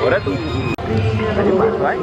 ભરે તું ભાઈ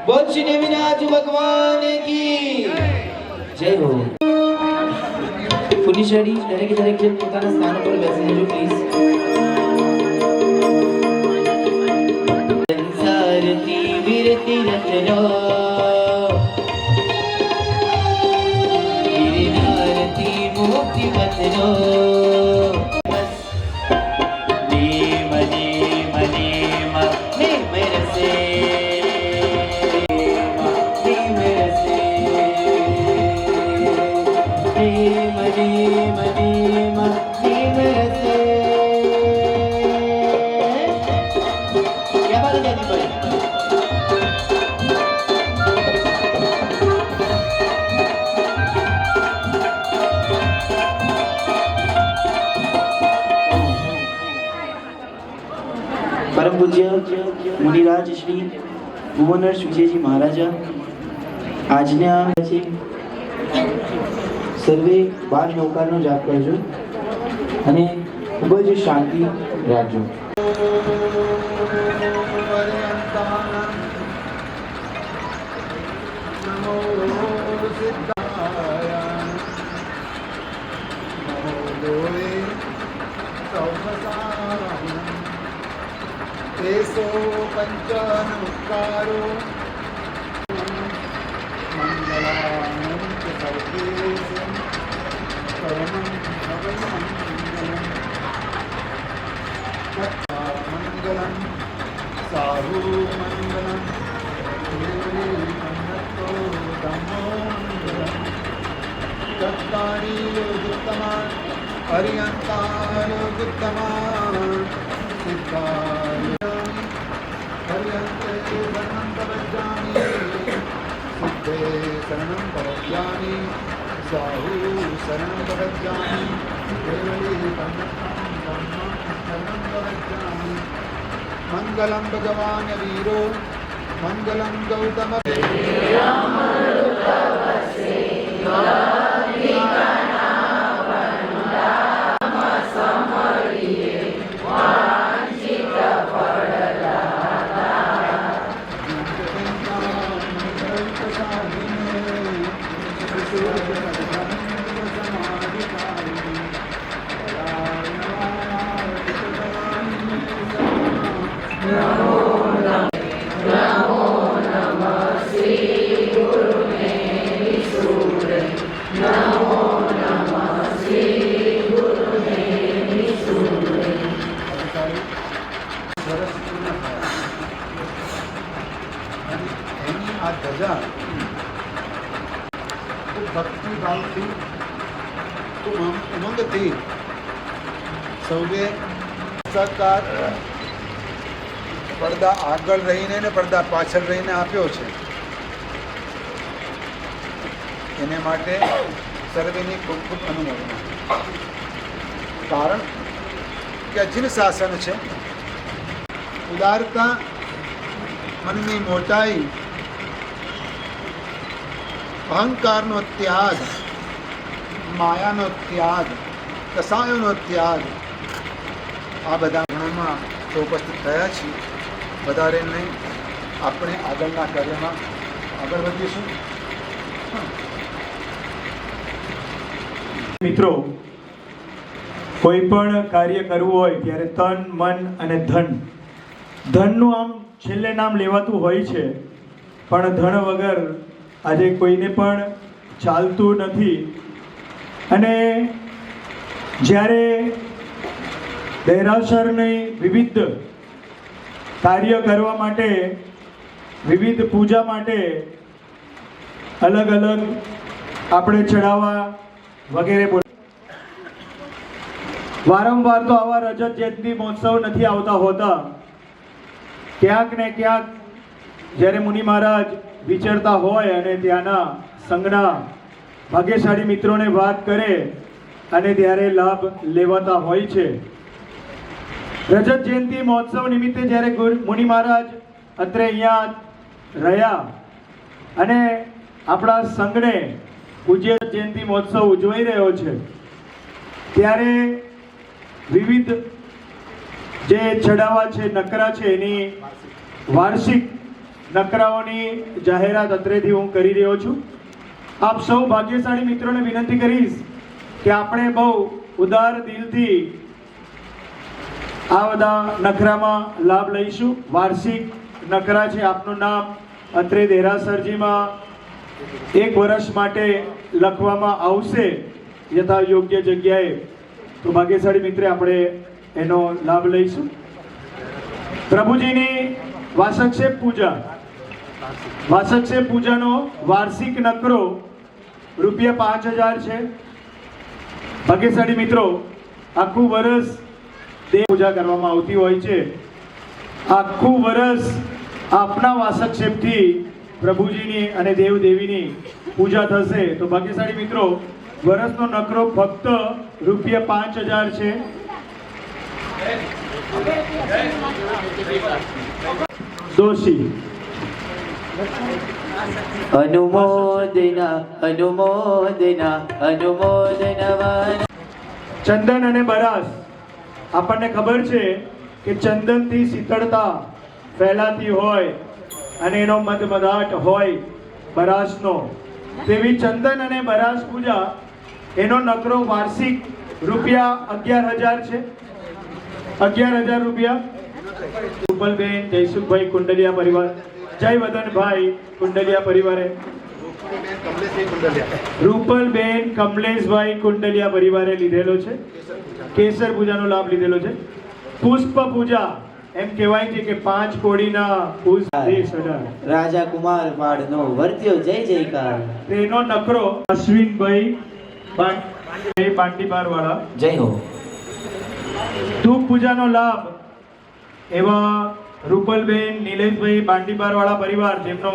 बोल श्री नेमिनाथ भगवान की जय हो। पुलिस रेडी दरेक जन પોતાના સ્થાન પર બેસી જજો પ્લીઝ। સંસારથી વિરતિ રચનો ગિરનારથી મુક્તિ વચનો परम पूज्य मुनिराज श्री भुवनर्ष विजयजी महाराजा આજના છે સર્વે 12 નૌકાનો જાપ કરજો અને ખૂબ જ શાંતિ રાખજો। देशो पंचनमस्कारो मंगलानंद सर्वेशं परमं मंगलम साहु मंगलम निर्मन्नतो धम्मो मंगलम तत्तानि योगुत्तमा हरियन्तानि योगुत्तमा सिद्धाय हरियन्ते शरणं प्रपद्यामि सिद्धे शरणं प्रपद्यामि साहु शरणं प्रपद्यामि केवली शरणं प्रपद्यामि मङ्गलं भगवान् वीरो मङ्गलं गौतम भक्ति भावથી ઉમંગથી સૌએ સહકાર પડદા આગળ રહીને ને પડદા પાછળ રહીને આપ્યો છે। એને માટે સર્વેની ખૂબ ખૂબ અનુમોદના. કારણ કે અજીન શાસન છે. ઉદારતા, મનની મોટાઈ, અહંકારનો ત્યાગ, માયાનો ત્યાગ, કસાયોનો ત્યાગ, આ બધા ગુણોમાં તો ઉપસ્થિત થયા છીએ. વધારે નહીં, આપણે આગળના કાર્યમાં આગળ વધીશું. મિત્રો, કોઈ પણ કાર્ય કરવું હોય ત્યારે તન, મન અને ધનનું આમ છેલ્લે નામ લેવાતું હોય છે, પણ ધન વગર આજે કોઈને પણ ચાલતું નથી. અને જ્યારે દેરાસરની વિવિધ કાર્ય કરવા માટે, વિવિધ પૂજા માટે અલગ અલગ આપણે ચડાવવા વગેરે વારંવાર તો આવા રજત જયંતિ મહોત્સવ નથી આવતા હોતા. ક્યાંક ને ક્યાંક જ્યારે મુનિ મહારાજ વિચરતા હોય અને ત્યાંના સંઘના ભાગ્યશાળી મિત્રોને વાત કરે અને ત્યારે લાભ લેવાતા હોય છે. રજત જયંતિ મહોત્સવ નિમિત્તે જ્યારે મુનિ મહારાજ અત્રે અહીંયા રહ્યા અને આપણા સંઘને પૂજ્ય જયંતિ મહોત્સવ ઉજવાઈ રહ્યો છે, ત્યારે વિવિધ જે ચડાવા છે, નકરા છે, એની વાર્ષિક નકરાઓની જાહેરાત અત્રેથી હું કરી રહ્યો છું. આપ સૌ ભાગ્યશાળી મિત્રોને વિનંતી કરીશ કે આપણે બહુ ઉદાર દિલથી આ બધા નકરામાં લાભ લઈશું. વાર્ષિક નકરા છે, આપનું નામ અત્રે દેરાસરજીમાં 1 વર્ષ માટે લખવામાં આવશે યથા યોગ્ય જગ્યાએ. તો ભાગ્યશાળી મિત્રે આપણે એનો લાભ લઈશું. પ્રભુજીની વાસક્ષેપ પૂજાનો વાર્ષિક નકરો ₹5000 છે. ભાગ્યશાળી મિત્રો, આખું વર્ષ દેવ પૂજા કરવામાં આવતી હોય છે. આખું વર્ષ આપના વાસક્ષેપથી પ્રભુજીની અને દેવદેવીની પૂજા થશે. તો ભાગ્યશાળી મિત્રો, વર્ષનો નકરો ફક્ત ₹5000 છે. દોષી અનુમોદના. ચંદન અને બરાસ, આપણને ખબર છે કે ચંદનથી શીતળતા ફેલાતી હોય અને એનો મધમદાટ હોય બરાસનો. તેવી ચંદન અને બરાસ પૂજા, એનો નકરો વાર્ષિક ₹11000 છે. 11000 રૂપિયા. રૂપલબેન જયસુખભાઈ કુંડલિયા પરિવાર, જય વદનભાઈ કુંડલિયા પરિવારે, રૂપલબેન કમલેશભાઈ કુંડલિયા પરિવારે લીધેલો છે. કેસર પૂજાનો લાભ લીધેલો છે. પુષ્પ પૂજા, એમ કહેવાય છે કે 5 કોડીના પુષ્પ રાજા કુમાર પાડનો વર્ત્યો જય જયકાર. તેનો નકરો અશ્વિનભાઈ બાંટીબાર વાળા, જય હો. ધૂપ પૂજાનો લાભ એવા રૂપલબેન નિલેશભાઈ બાંટીબાર વાળા પરિવાર, જેમનો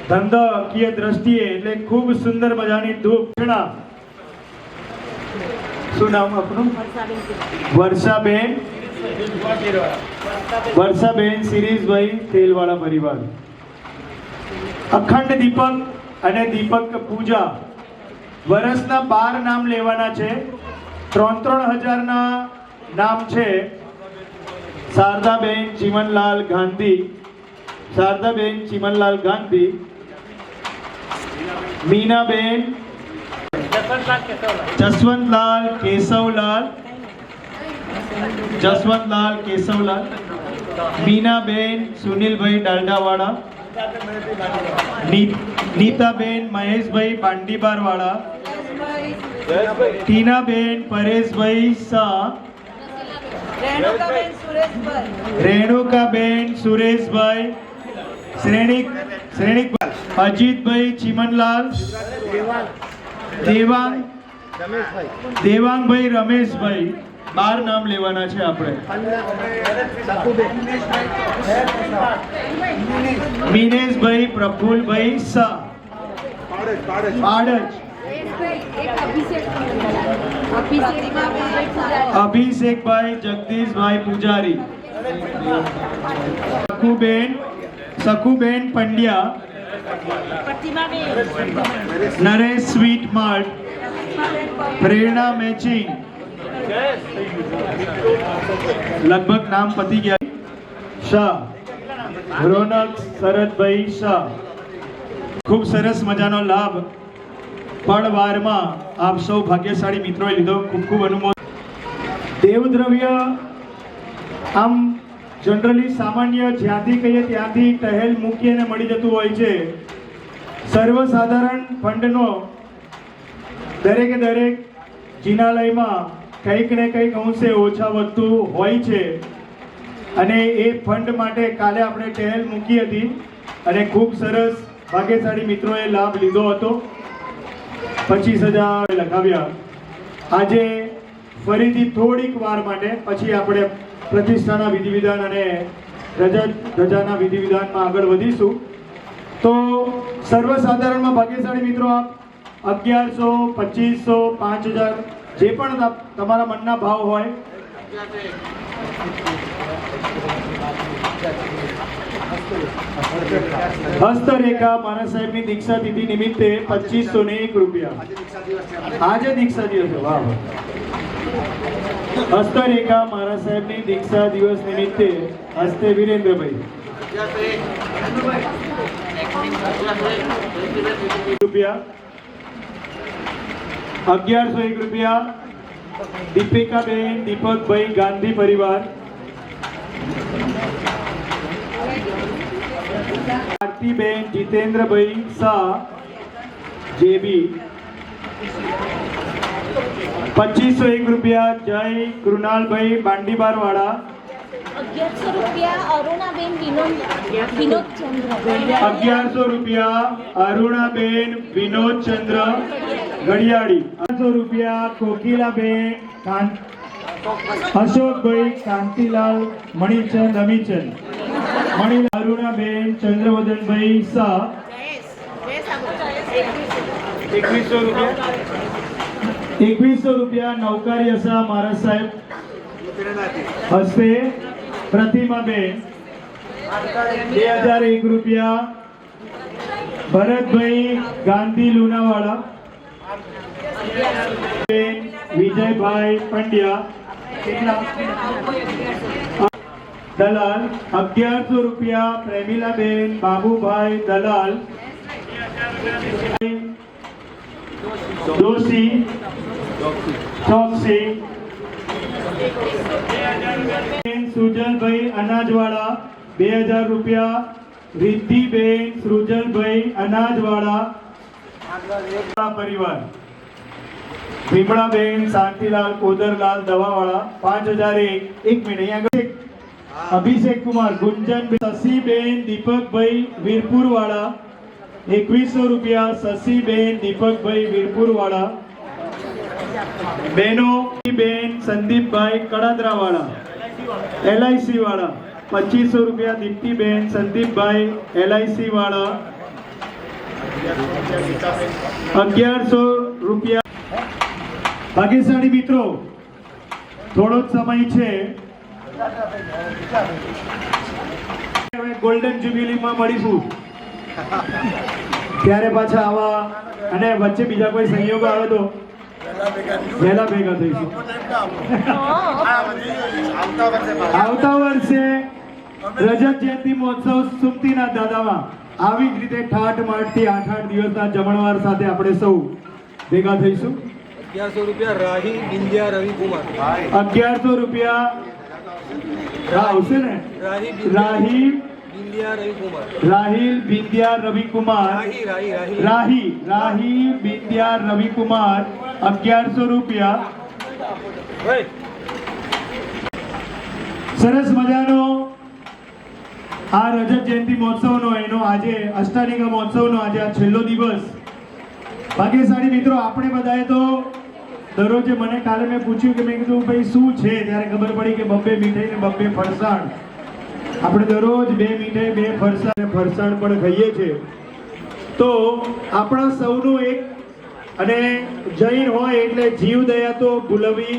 ધંધાકીય દ્રષ્ટિએ એટલે ખૂબ સુંદર મજાની ધૂપ. શું નામ આપનું? વર્ષાબેન સિરીઝભાઈ તેલવાળા પરિવાર. અખંડ દીપક અને દીપક પૂજા, વર્ષના 12 નામ લેવાના છે. 3-3000 ના નામ છે. શારદાબેન ચીમનલાલ ગાંધી, મીનાબેન જસવંતલાલ કેશવલાલ, મીનાબેન સુનિલભાઈ ડાલડાવાળા, નીતાબેન મહેશભાઈ પાંડીબારવાળા, ટીનાબેન પરેશભાઈ શાહ, રેણુકાબેન સુરેશભાઈ શ્રેણિક, અજીતભાઈ ચીમનલાલ, દેવાંગભાઈ રમેશભાઈ. 12 નામ લેવાના છે આપણે. મિનેશભાઈ પ્રફુલભાઈ શાહ, પાડજ, અભિષેકભાઈ જગદીશભાઈ પૂજારી, સખુબેન પંડ્યા, નરેશ સ્વીટ માર્ટ, પ્રેરણા મેચિંગ, લગભગ નામ પતી ગયા, શાહ, રોનક શરદભાઈ શાહ. ખૂબ સરસ મજાનો લાભ પળવારમાં આપ સૌ ભાગ્યશાળી મિત્રોએ લીધો. ખૂબ ખૂબ અનુમોદન. દેવદ્રવ્ય આમ જનરલી સામાન્ય જ્યાંથી કહીએ ત્યાંથી ટહેલ મૂકી અને મળી જતું હોય છે. સર્વસાધારણ ફંડનો દરેકે દરેક જિનાલયમાં કંઈક ને કંઈક અંશે ઓછા વધતું હોય છે અને એ ફંડ માટે કાલે આપણે ટહેલ મૂકી હતી અને ખૂબ સરસ ભાગ્યશાળી મિત્રોએ લાભ લીધો હતો. 25,000 લખાવ્યા. આજે ફરીથી થોડીક વાર માટે પછી આપણે પ્રતિષ્ઠાના વિધિ વિધાન અને ધજાના વિધિ વિધાનમાં આગળ વધીશું. તો સર્વસાધારણમાં ભાગ્યશાળી મિત્રો આપ 1100, 2500, 5000 જે પણ તમારા મનના ભાવ હોય હસ્તરેખા મારા સાહેબની દીક્ષા તિથિ નિમિત્તે 2501 રૂપિયા. આજે દીક્ષા દિવસ. વાહ. હસ્તરેખા મારા સાહેબની દીક્ષા દિવસ નિમિત્તે હસ્તે વિરેન્દ્રભાઈ રૂપિયા. 1101 રૂપિયા. દીપિકાબેન દીપકભાઈ ગાંધી પરિવાર. આરતીબેન જીતેન્દ્રભાઈ શાહ જેબી. 2501 રૂપિયા જય કૃણાલભાઈ બાંડીબાર વાળા. 1100 રૂપિયા અરુણાબેન વિનોદચંદ્ર. 1100 રૂપિયા અરુણાબેન વિનોદચંદ્ર ઘડિયાળી. 800 રૂપિયા કોકિલાબેન અશોકભાઈ કાંતિલાલ મણિચંદ અમીચંદ. અરુણાબેન ચંદ્રવદનભાઈ શાહ. 2100 રૂપિયા. 2100 રૂપિયા નવકારી અસા મારા સાહેબ હસ્તે પ્રતિમાબેન. 2001 રૂપિયા ભરતભાઈ ગાંધી લુણાવાડા. વિજયભાઈ પંડ્યા દલાલ. 1100 રૂપિયા પ્રેમિલાબેન બાબુભાઈ દલાલ જોશી ચોકસી. સુજલભાઈ અનાજવાળા 2000 રૂપિયા. રિદ્ધિબેન સૃજલભાઈ અનાજવાળા પરિવાર. ભીમડાબેન શાંતિલાલ કોદરલાલ દવાવાળા 5001. એક મિનિટ અહીંયા અભિષેક કુમાર ગુંજન. શશીબેન દીપકભાઈ વીરપુર વાળા 2100 રૂપિયા. શશીબેન દીપકભાઈ વીરપુર વાળા. બેનો બેન સંદીપભાઈ કડાદરા વાળા LIC વાળા 2500 રૂપિયા. દીપ્તિબેન સંદીપભાઈ LIC વાળા. 1100 રૂપિયા. ભાગ્યશાળી મિત્રો થોડો જ સમય છે. હવે ગોલ્ડન જ્યુબિલીમાં મળીશું ત્યારે પાછા આવા અને વચ્ચે બીજા કોઈ સંયોગ આવે તો વહેલા ભેગા થઈશું. આવતા વર્ષે રજત જયંતિ મહોત્સવ સુમતીના દાદામાં આવી જ રીતે ઠાઠ માઠથી 8 દિવસના જમણવાર સાથે આપણે સૌ ભેગા થઈશું. 1100 રૂપિયા રાહી બિંદ્યા રવિકુમાર. 1100 રૂપિયા આવશે ને. રાહી રાહિલ બિંદ્યા રવિકુમાર. રાહી બિંદ્યા રવિકુમાર 1100 રૂપિયા. સરસ મજાનો આ રજત જયંતિ મહોત્સવનો એનો આજે અષ્ટાનિકા મહોત્સવનો આજે આ છેલ્લો દિવસ. ભાગ્યશાળી મિત્રો આપણે બધાએ તો દરરોજ મને કાલે મેં પૂછ્યું કે મેં કીધું ભાઈ શું છે ત્યારે ખબર પડી કે 2 મીઠાઈ ને 2 ફરસાણ. આપણે દરરોજ 2 મીઠાઈ 2 ફરસાણ પણ ખાઈએ છીએ. તો આપણા સૌનું એક અને જૈન હોય એટલે જીવદયા તો ભૂલવી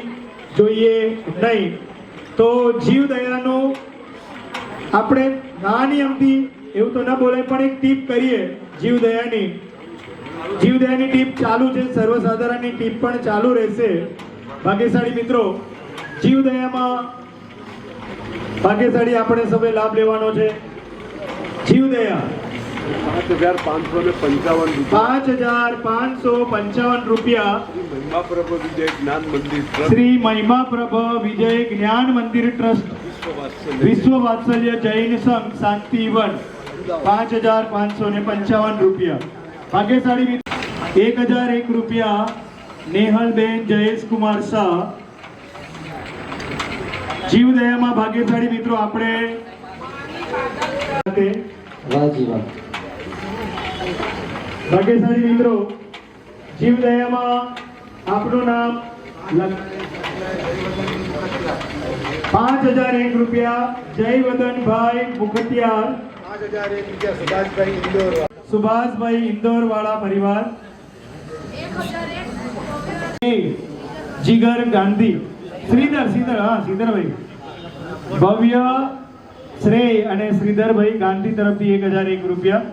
જોઈએ નહીં. તો જીવદયાનું આપણે નાની અમથી એવું તો ના બોલાય પણ એક ટીપ કરીએ જીવદયાની ટીપ ચાલુ છે, સર્વસાધારણની ટીપ પણ ચાલુ રહેશે. ભાગ્યશાળી મિત્રો, જીવદયામાં ભાગ્યશાળી આપણે સૌએ લાભ લેવાનો છે. જીવદયા 5,555 રૂપિયા શ્રી મહિમાપ્રભ વિજય જ્ઞાન મંદિર ટ્રસ્ટ વિશ્વ વાત્સલ્ય જૈન સંઘ શાંતિવન 5,555 રૂપિયા. ભાગ્યશાળી 1,001 રૂપિયા નેહલબેન જયેશકુમાર શાહ. જીવદયામાં ભાગ્યશાળી મિત્રો આપણે ભાગ્યશાળી મિત્રો જીવદયામાં આપનું નામ 5,001 રૂપિયા જયવદનભાઈ મુખતિયાર, 5,001 રૂપિયા સુભાષભાઈ ઇન્દોર વાળા પરિવાર. જીગર ગાંધી, શ્રીધરભાઈ ભવ્ય શ્રેય અને શ્રીધરભાઈ ગાંધી તરફથી 1,001 રૂપિયા.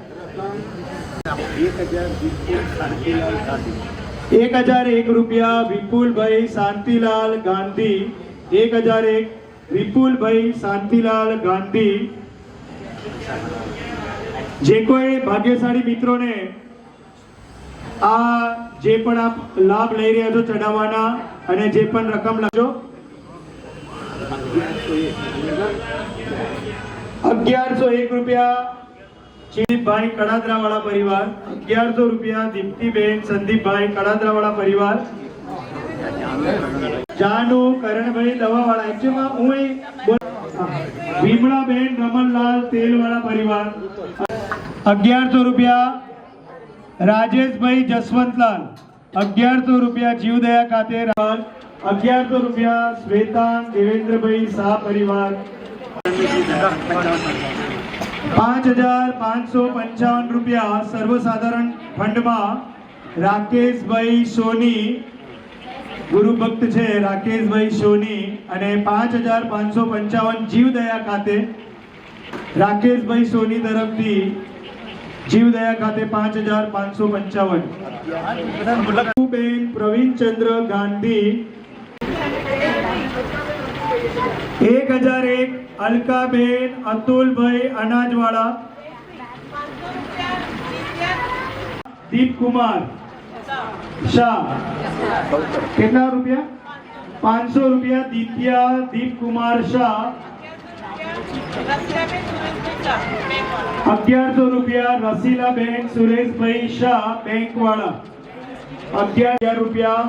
1,001 રૂપિયા વિપુલભાઈ શાંતિલાલ ગાંધી, 1,001 વિપુલભાઈ શાંતિલાલ ગાંધી. જે કોઈ ભાગ્યશાળી મિત્રોને આ જે પણ આપ લાભ લઈ રહ્યા છો ચડાવવાના અને જે પણ રકમ લાગજો 1,101 રૂપિયા ચીનભાઈ કડાદરા વાળા પરિવાર, 1,100 રૂપિયા દીપ્તિબેન સંદીપભાઈ કડાદરા વાળા પરિવાર. જાનુ કરણભાઈ દવા વાળા એકચ્યુઅલી હું ભીમળાબેન રમણલાલ તેલ વાળા પરિવાર. 1,100 રૂપિયા રાજેશભાઈ જસવંતલાલ, 1,100 રૂપિયા જીવદયા ખાતે, 1,100 રૂપિયા શ્વેતાંગ દેવેન્દ્રભાઈ શાહ પરિવાર. 5,555 રૂપિયા સર્વસાધારણ ફંડમાં રાકેશભાઈ સોની, ગુરુ ભક્ત છે રાકેશભાઈ સોની, અને 5,555 જીવદયા ખાતે રાકેશભાઈ સોની તરફથી જીવદયા ખાતે 5,555. બેન પ્રવીણચંદ્ર ગાંધી 1,001 અલકાબેન અતુલભાઈ અનાજવાળા, દીપકુમાર શાહ કેટલા રૂપિયા 500 રૂપિયા દિત્યા દીપકુમાર શાહ. 1,100 રૂપિયા રસીલાબેન સુરેશભાઈ શાહ બેંક વાળા. 1,100 રૂપિયા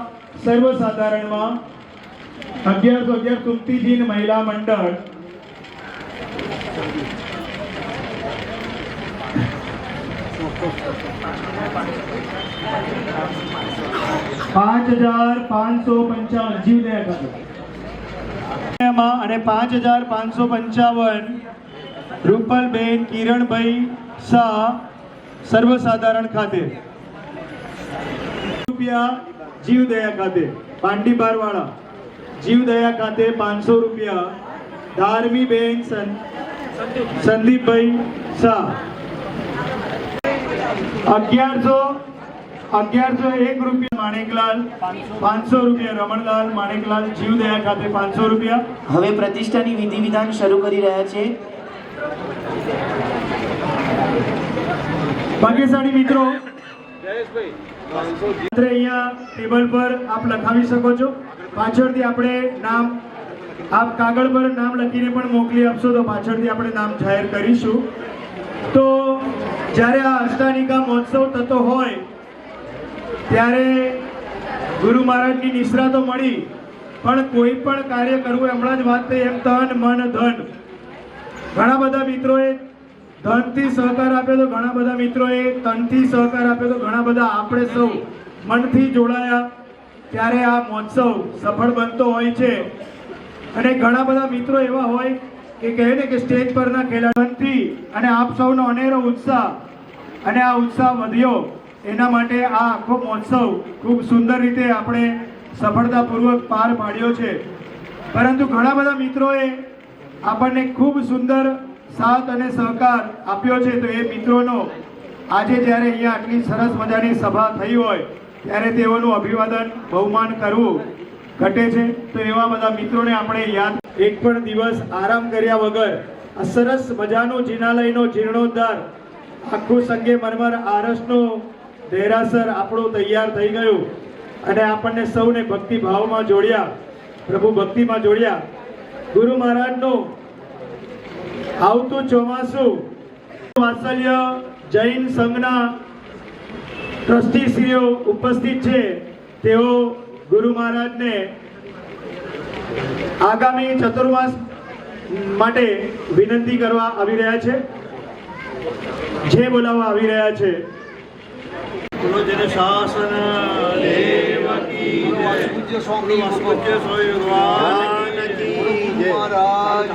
સર્વસાધારણમાં 1,100 તુપ્તિજીન મહિલા મંડળ. 5,555 જીવદયા ખાતે અને 5,555 રૂપલબેન કિરણભાઈ શાહ સર્વસાધારણ ખાતે. રૂપિયા જીવદયા ખાતે પાંડીબાર વાળા જીવદયા ખાતે 500 રૂપિયા ધાર્મીબેન સંદીપભાઈ શાહ. 1,101 રૂપિયા માણેકલાલ, 500 રૂપિયા રમણલાલ માણેકલાલ જીવદયા ખાતે 500 રૂપિયા. હવે પ્રતિષ્ઠાની વિધિ વિધાન શરૂ કરી રહ્યા છે. ભાગ્યશાળી મિત્રો અહીંયા ટેબલ પર આપ લખાવી શકો છો. પાછળથી આપણે નામ આપ કાગળ પર નામ લખીને પણ મોકલી આપશો તો પાછળથી આપણે નામ જાહેર કરીશું. તો જ્યારે આ અષ્ટાનિકા મહોત્સવ થતો હોય ત્યારે ગુરુ મહારાજની નિશ્રાતો મળી, પણ કોઈ પણ કાર્ય કરવું હમણાં જ વાત થઈ એમ તન મન ધન. ઘણા બધા મિત્રોએ ધનથી સહકાર આપ્યો તો ઘણા બધા મિત્રોએ તનથી સહકાર આપ્યો તો ઘણા બધા આપણે સૌ મનથી જોડાયા ત્યારે આ મહોત્સવ સફળ બનતો હોય છે. અને ઘણા બધા મિત્રો એવા હોય કે કહે ને કે સ્ટેજ પરના ખેલાડીઓથી અને આપ સૌનો અનેરો ઉત્સાહ અને આ ઉત્સાહ વધ્યો એના માટે આ આખો મહોત્સવ ખૂબ સુંદર રીતે આપણે સફળતાપૂર્વક પાર પાડ્યો છે. પરંતુ ઘણા બધા મિત્રોએ આપણને ખૂબ સુંદર સાથ અને સહકાર આપ્યો છે. તો એ મિત્રોનો આજે જ્યારે અહીંયા આટલી સરસ મજાની સભા થઈ હોય ત્યારે તેઓનું અભિવાદન બહુમાન કરવું ઘટે છે. તો એવા બધા મિત્રોને આપણે યાદ, એક પણ દિવસ આરામ કર્યા વગર આ સરસ મજાનું જિનાલયનો જીર્ણોદ્ધાર આખું સંગે મરમર આરસનો દેરાસર આપણું તૈયાર થઈ ગયું અને આપણને સૌને ભક્તિ ભાવમાં જોડ્યા, પ્રભુ ભક્તિમાં જોડ્યા. ગુરુ મહારાજનું આવતું ચોમાસું વાત્સલ્ય જૈન સંઘના ટ્રસ્ટીશ્રીઓ ઉપસ્થિત છે. તેઓ ગુરુ મહારાજને આગામી ચતુર્માસ માટે વિનંતી કરવા આવી રહ્યા છે, જે બોલાવવા આવી રહ્યા છે. જન શાસન દેવ કી જય. પૂજ્ય સ્વામી પૂજ્ય સ્વામી ભગવાન કી જય. મહારાજ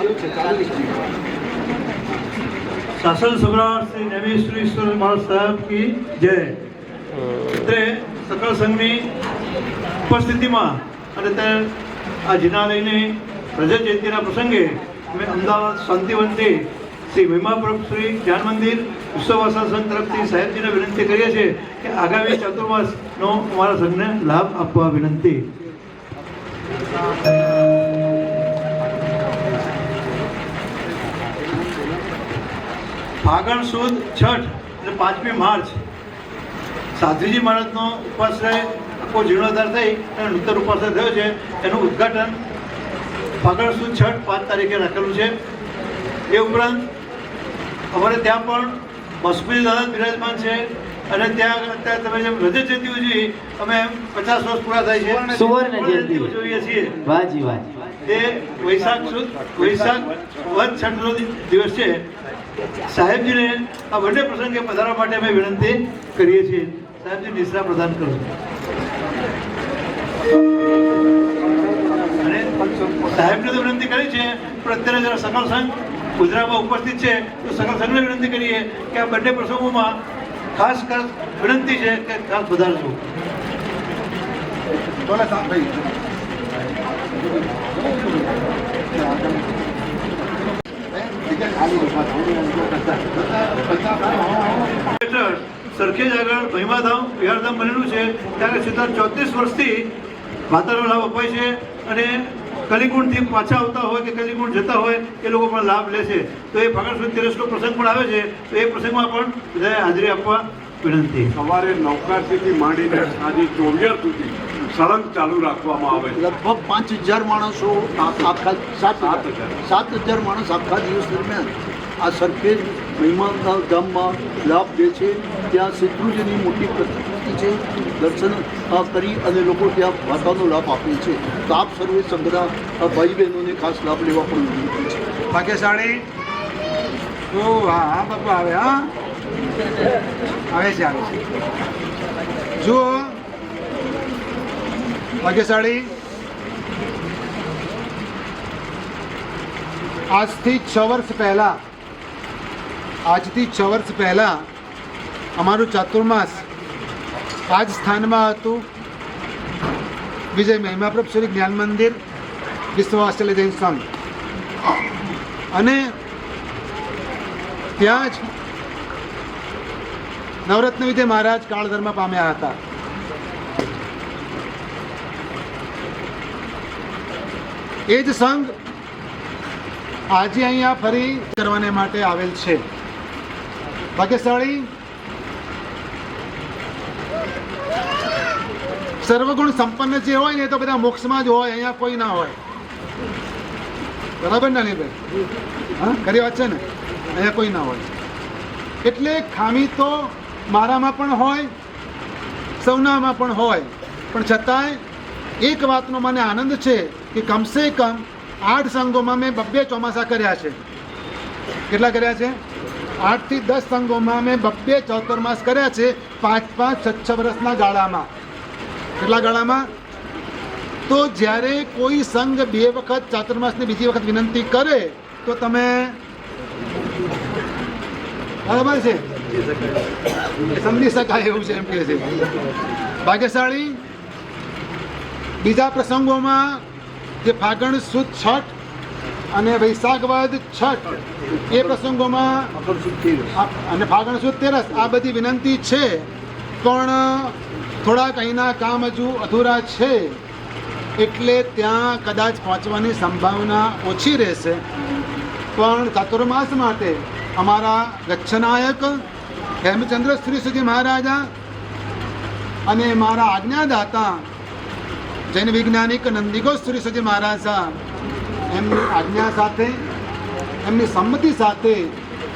શાસન સમ્રાટ શ્રી નૈમિષેશ્વર મહારાજ સાહેબ કી જય. તે સકળ સંઘની ઉપસ્થિતિમાં અને તે આ જિનાલયની રજત જયંતિના પ્રસંગે અમે અમદાવાદ શાંતિવનથી શ્રી મહિમાપ્રભુ શ્રી જ્ઞાન મંદિર વિશ્વવાસા સંઘ તરફથી સાહેબજીને વિનંતી કરીએ છીએ કે આગામી ચતુર્માસનો અમારા સંઘને લાભ આપવા વિનંતી. ફાગણ સુદ છઠ એટલે 5મી માર્ચ સાધ્વીજી મહારાજનો ઉપાશ્રય આખો જીર્ણોદ્ધાર થઈ અને નૂતન ઉપાશ્રય થયો છે. એનું ઉદ્ઘાટન ફાગણ સુદ છઠ 5 તારીખે રાખેલું છે. એ ઉપરાંત અમારે ત્યાં પણ બસુજી દાદા બિરાજમાન છે અને ત્યાં અત્યારે તમે જેમ રજત જયંતિ ઉજવી, અમે 50 વર્ષ પૂરા થાય છે સુવર્ણ જયંતિ ઉજવીએ છીએ. વાજી વાહ. એ વૈશાખ વધ છઠનો દિવસ છે. સાહેબજીને આ બંને પ્રસંગે પધારવા માટે અમે વિનંતી કરીએ છીએ. સાહેબજી નિશ્રા પ્રદાન કરો. અને સાહેબને તો વિનંતી કરી છે, પણ અત્યારે જરા સકળ સંઘ ગુજરાતમાં ઉપસ્થિત છે તો સકળ સંઘને વિનંતી કરીએ કે આ બંને પ્રસંગોમાં ખાસ વિનંતી છે કે ખાસ પધારજો. બોલે સાહેબ ભાઈ. સરખેજ આગળ ભીમાધામ વિહારધામ બનેલું છે ત્યારે છેલ્લા 34 વર્ષથી માતાનો લાભ અપાય છે અને કલિકુંડથી પાછા આવતા હોય કે કલિકુંડ જતા હોય એ લોકો પણ લાભ લે છે. તો એ ફાગણ સુદ 13નો પ્રસંગ પણ આવે છે, તો એ પ્રસંગમાં પણ બધાએ હાજરી આપવા વિનંતી. સવારે 9:30થી માંડીને સાંજે 11 સુધી સળંગ ચાલુ રાખવામાં આવે છે. લગભગ 5000 માણસો આખા 7,000 માણસ આખા દિવસ દરમિયાન આ સરખેજ મહિમા ગામમાં લાભ લે છે. ત્યાં શેત્રુંજીની મોટી પ્રતિકૃતિ છે, દર્શન કરી અને લોકો ત્યાં માતાનો લાભ આપે છે. તો આપ સર્વે સંઘના ભાઈ બહેનોને ખાસ લાભ લેવા પણ વિનંતી છે. ભાગ્યશાળી હા બાપા આવે, હા આવે છે જુઓ ભાગ્યશાળી. આજથી 6 વર્ષ પહેલાં અમારું ચાતુર્માસ આ જ સ્થાનમાં હતું. વિજય મહિમાપ્રભુ શ્રી જ્ઞાન મંદિર વિશ્વવાસલ્ય જૈન સંઘ, અને ત્યાં જ નવરત્ન વિજય મહારાજ કાળધર્મ પામ્યા હતા. એ જ સંઘ આજે અહીંયા ફરી કરવાને માટે આવેલ છે. ભાગ્યશાળી સર્વગુણ સંપન્ન જે હોય ને તો બધા મોક્ષમાં જ હોય, અહીંયા કોઈ ના હોય. બરાબર ને ભાઈ? હા, ખરી વાત છે ને? અહીંયા કોઈ ના હોય. એટલે ખામી તો મારામાં પણ હોય, સૌનામાં પણ હોય, પણ છતાંય એક વાતનો મને આનંદ છે કે કમસે કમ 8 સંઘોમાં મેં 2 ચોમાસા કર્યા છે. કેટલા કર્યા છે? 8 થી 10 સંઘોમાં મેં 2 ચાતુર્માસ કર્યા છે 5-5, 6-6 વર્ષના ગાળામાં. કેટલા ગાળામાં? તો જ્યારે કોઈ સંઘ 2 વખત ચાતુર્માસની બીજી વખત વિનંતી કરે તો તમે બરાબર છે સમજી શકાય એવું છે એમ કહે છે ભાગ્યશાળી. બીજા પ્રસંગોમાં જે ફાગણ સુદ છઠ અને વૈશાખ વદ છઠ એ પ્રસંગોમાં અને ફાગણ સુદ તેરસ આ બધી વિનંતી છે, પણ થોડાક અહીંના કામ હજુ અધૂરા છે એટલે ત્યાં કદાચ પહોંચવાની સંભાવના ઓછી રહેશે. પણ ચાતુર્માસ માટે અમારા ગચ્છનાયક હેમચંદ્ર શ્રી મહારાજા અને મારા આજ્ઞાદાતા જૈન વૈજ્ઞાનિક નંદિગોસ શ્રી મહારાજ એમની આજ્ઞા સાથે એમની સંમતિ સાથે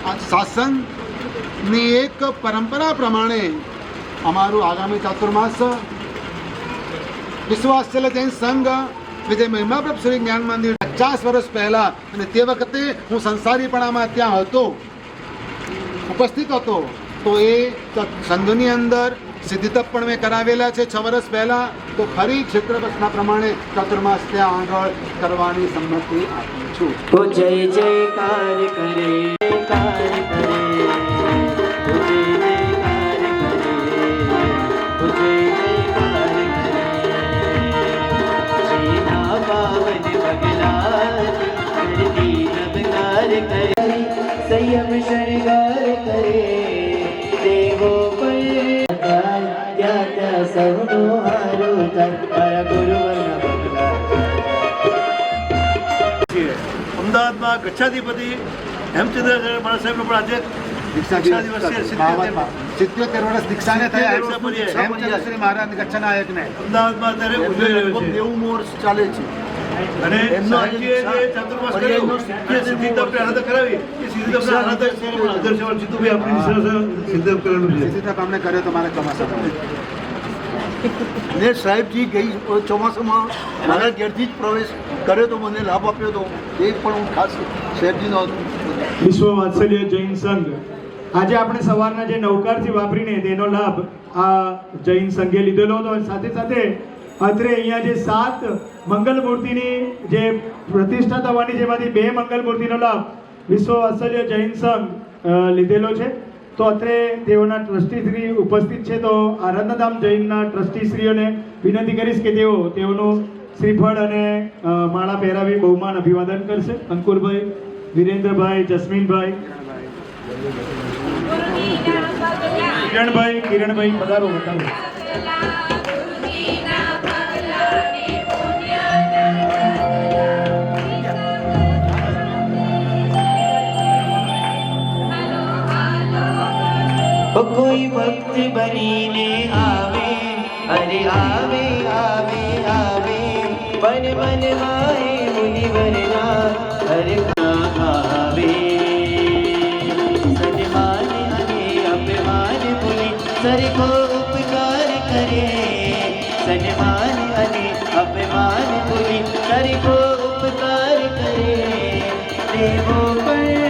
આ શાસનની એક પરંપરા પ્રમાણે અમારું આગામી ચાતુર્માસ વિશ્વાસચલ જૈન સંઘ વિજય મહિમાપ્રભ શ્રી જ્ઞાન મંદિર 50 વર્ષ પહેલા, અને તે વખતે હું સંસારીપણામાં ત્યાં હતો, ઉપસ્થિત હતો, તો એ સંઘની અંદર સિદ્ધિ તપ પણ મેં કરાવેલા છે 6 વર્ષ પહેલા. તો ફરી ક્ષેત્રપક્ષના પ્રમાણે ચાતુર્માસ ત્યાં આગળ કરવાની સંમતિ આપું છું. ઓ જય જયકાર કરે, જયકાર કરે, ઓ જય જયકાર કરે, ઓ જય જયકાર કરે. જીના પાવન પગલા ધરતી નમકાર કરે, સંયમ શણગાર કરે, દેવો પર ત્યાં સૌનો હારો કર, મારા ગુરુવરના પગલા. અમદાવાદમાં ગચ્છાધિપતિ હેમચંદ્ર મહારાજ સાહેબનો પણ આજે દીક્ષા દિવસ છે. 77 વર્ષ દીક્ષાને થયા હેમચંદ્ર શ્રી મહારાજ ગચ્છનાયકને અમદાવાદમાં અત્યારે ઉજવાઈ રહ્યો છે. 90 વર્ષ ચાલે છે. અને સાંજે જે ચાતુર્માસ કર્યો, જે સિદ્ધિ તપને આરાધના કરાવી, એ સિદ્ધિ તપને આરાધક આદર્શવાન જીતુભાઈ આપણી સિદ્ધિ તપ કરેલું છે. સિદ્ધિ તપ અમને કર્યો તમારા ચોમાસામાં. ને સાહેબજી ગઈ ચોમાસામાં મારા ઘેરથી જ પ્રવેશ કર્યો તો મને લાભ આપ્યો હતો, એ પણ હું ખાસ સાહેબજીનો વિશ્વ વાત્સલ્ય જૈન સંઘ આજે આપણે સવારના જે નૌકારથી વાપરીને તેનો લાભ આ જૈન સંઘે લીધેલો હતો. અને સાથે સાથે અત્રે અહીંયા જે 7 મંગલ મૂર્તિની જે પ્રતિષ્ઠા થવાની, જેમાંથી 2 મંગલ મૂર્તિનો લાભ વિશ્વ વાત્સલ્ય જૈન સંઘ લીધેલો છે. તો અત્રે તેઓના ટ્રસ્ટીશ્રી ઉપસ્થિત છે, તો આરાધનાધામ જૈનના ટ્રસ્ટીશ્રીઓને વિનંતી કરીશ કે તેઓનું શ્રીફળ અને માળા પહેરાવી બહુમાન અભિવાદન કરશે. અંકુરભાઈ, વિરેન્દ્રભાઈ, જસ્મીનભાઈ, કિરણભાઈ પધારો બતાવો. કોઈ ભક્ત બનીને આવે, અરે આવે આવે આવે, બન બન માએ મુનિવરના હરે આવે. સન્માન અને અપમાન ભૂલી સરખો ઉપકાર કરે, સન્માન અને અપમાન ભૂલી સરખો ઉપકાર કરે, દેવો